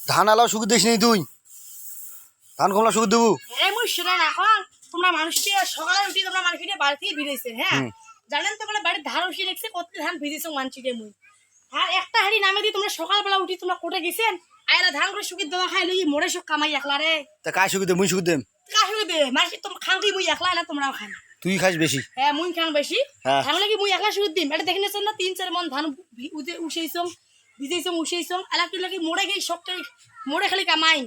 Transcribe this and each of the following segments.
ধান আলাও শুকিয়ে দিস নি তুই ধান কমলা শুকিয়ে দেবো মুই শুনে না এখন তোমরা মানুষকে সকালে উঠি তোমরা মানুষকে বাড়ি থেকে ভিড়েছে হ্যাঁ জানেন তোমরা বাড়ির ধান উঠিয়ে রেখেছে কত ধান ভিজেছে মানছিকে মুই আর একটা হাড়ি নামে দিয়ে তোমরা সকালবেলা উঠি তোমরা কোটে গেছেন আয়রা ধান করে শুকিয়ে দেওয়া খাই লই মোড়ে সব কামাই একলা রে তা কায় শুকিয়ে দে মুই শুকিয়ে দেম কা শুকিয়ে দে মানুষ তোমরা খান কি মুই একলা না তোমরাও খান তুই খাস বেশি হ্যাঁ মুই খান বেশি হ্যাঁ। ধান লাগি মুই একলা শুকিয়ে দিম এটা দেখে নিছেন না 3-4 মন ধান উঠেইছম ভিজেইছম উঠেইছম আলাকি লাগি মোড়ে গই সবটা মোড়ে খালি কামাই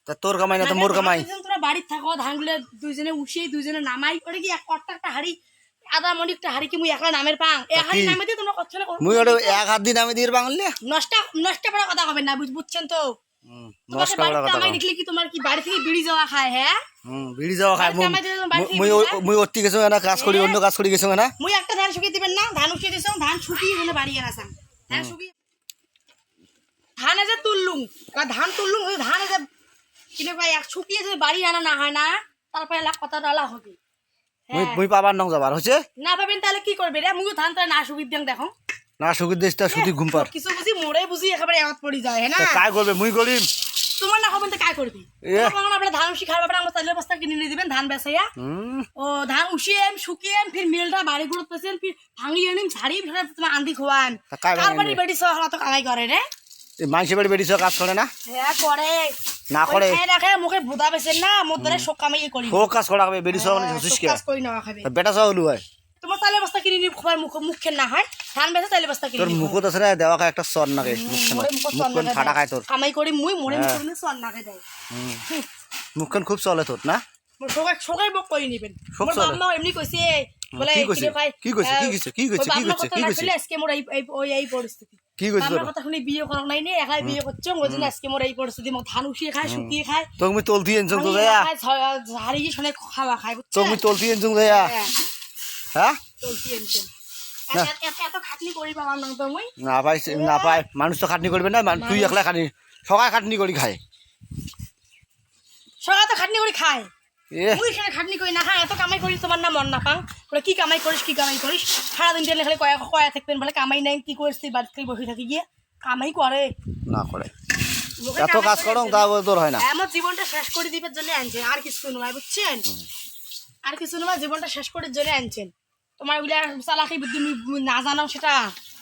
তা তোর কামাই না তো মোর কামাই তোমরা বাড়িতে থাকো ধানগুলো দুইজনে উঠিয়ে দুইজনে নামাই ওটা কি একটা হাড়ি আধা মনিকটা হাড়ি কি মুই একলা নামের পাং এক হাড়ি নামে দিয়ে তোমরা কত না মুই ওটা এক হাত দিন আমি দিয়ে বাঙালি নষ্ট নষ্ট করার কথা হবে না বুঝছেন তো নষ্ট করার কথা কামাই দেখলে কি তোমার কি বাড়ি থেকে বিড়ি যাওয়া খায় হ্যাঁ বিড়ি যাওয়া খাই মুই অতি গেছো না কাজ করি অন্য কাজ করি গেছো না মুই একটা ধান শুকিয়ে দিবেন না ধান উঠিয়ে দিছো ধান শুকিয়ে হলে বাড়ি গেলাম ধান শুকিয়ে ধান যে তুললুম ধান তুললুম ওই ধান যে কিনে ভাই এক শুকিয়ে যদি বাড়ি আনা না হয় না তারপরে লাখ কথা ডালা হবে মুই পাবার নং যাবার হচ্ছে না পাবেন তাহলে কি করবে রে মুই ধান তাহলে না শুকিয়ে দেন দেখো না শুকিয়ে দিস তা শুধু ঘুম পার কিছু বুঝি মোড়ে বুঝি একেবারে এমত পড়ি যায় হ্যাঁ না কাজ করবে মুই করিম তোমার না হবেন তো কাজ করবি তখন আপনার ধান উঠি খাওয়ার ব্যাপারে আমার চালের বস্তা কিনে নিয়ে দিবেন ধান বেচাইয়া ও ধান উঠিয়ে শুকিয়ে ফির মিলটা বাড়ি গুলো পেছেন ফির ভাঙিয়ে নিন ঝাড়ি ফেলে তোমার আন্দি খোয়ান তারপরে বেটি সহ তো কামাই করে রে মানুষের বাড়ি বেরিয়েছ কাজ করে না হ্যাঁ করে না করে রাখে মুখে ভুদা বেছেন না মোর ধরে শোক কামাই করি ও কাজ করা হবে বেরিয়েছ মানে হুসিস কে কাজ করি না খাবে বেটা চাও হলু হয় তোমার চালের বস্তা কিনে নিয়ে খোয়ার মুখে না হয় ধান বেচে চালের বস্তা কিনে তোর মুখত আছে না দেওয়া খায় একটা সর নাকে মুখখান ফাটা খায় তোর কামাই করি মুই মোড়ে মুখে সর নাকে দেয় মুখখান খুব চলে তোর না সবাই বক করে নিবেন সব মোর চলে। বাবা এমনি কইছে বলে কি কইছে? ভাই কি কইছে? কি কইছে? কি কইছে? কি কইছে? কি কইছে? আজকে মোর এই পরিস্থিতি কি কইছে তোর আমার কথা শুনি বিয়ে করা নাই নে একাই বিয়ে করছো ওই জন্য আজকে মোর এই পরিস্থিতি মোক ধান উঠিয়ে খায় শুকিয়ে খায় তোকে মুই তলতি এনছং তো যায়া ঝাড়ি শুনে খাওয়া খায় বুঝছো তোকে মুই তলতি এনছং যায়া হ্যাঁ চলতি এনছেন এত খাটনি করি পাবার না তো মুই না পাই মানুষ তো খাটনি করবে না তুই একলা খাটনি সকাল খাটনি করি খায় সকালে তো খাটনি করে খায় এ মুই এখানে খাটনি করি না খায় এত কামাই করি তোমার না মন না পাং বলে কি কামাই করিস সারাদিন দিলে খালি কয়া থাকবেন বলে কামাই নাই কি করিস তুই বাড়িতে বসে থাকি গিয়ে কামাই করে না করে এত কাজ করো তা তোর হয় না আমার জীবনটা শেষ করে দিবার জন্য আনছেন আর কিছু নয় বুঝছেন আর কিছু নয় জীবনটা শেষ করার জন্য আনছেন তোমার ওগুলা চালাকি বুদ্ধি না জানো সেটা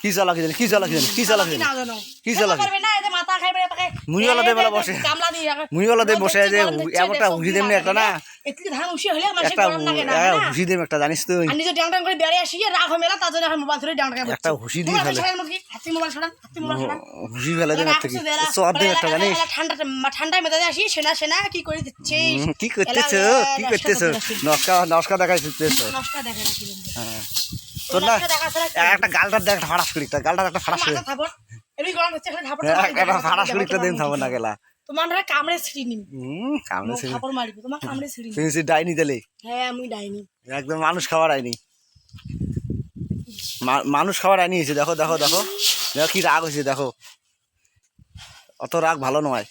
কি চালাকি জানি কি চালাকি জানি কি চালাকি না জানো কি চালাকি পারবে না এতে মাথা খাইবে তাকে মুইওয়ালা দে বেলা বসে কামলা দিয়ে মুইওয়ালা দে বসে যে এমনটা হুসি দেম না একটা না এতলি ধান উঠে হলে আমার একটা গরম লাগে না হুসি দেম একটা জানিস তুই আর নিজে ডাং ডাং করে বেড়ে আসি রাগ মেলা তার জন্য এখন মোবাইল ধরে ডাং ডাং একটা হুসি দিয়ে ফেলে হাতে মোবাইল ছড়ান হুসি ফেলে দেম থেকে সব দেম একটা জানিস ঠান্ডায় মেজাজে আসি সেনা কি করে দিচ্ছে কি করতেছ কি করতেছ নস্কা দেখাইছিস নষ্ট দেখে রাখি হ্যাঁ তোর না একটা গালটা দেখ একটা ফাড়াস করি গালটা একটা ফাড়াস করি এমনি গরম হচ্ছে এখানে ধাপড় একটা ফাড়াস করি দেন থামো না গেলা তোমার কামড়ে ছিড়ি নিম কামড়ে থাপড় মারিব তোমার কামড়ে ছিড়ি নিম তুই ডাইনি দিলে হ্যাঁ আমি ডাইনি একদম মানুষ খাবার আইনি মানুষ খাবার আইনি হয়েছে দেখো দেখো দেখো দেখো কি রাগ হয়েছে দেখো অত রাগ ভালো নয়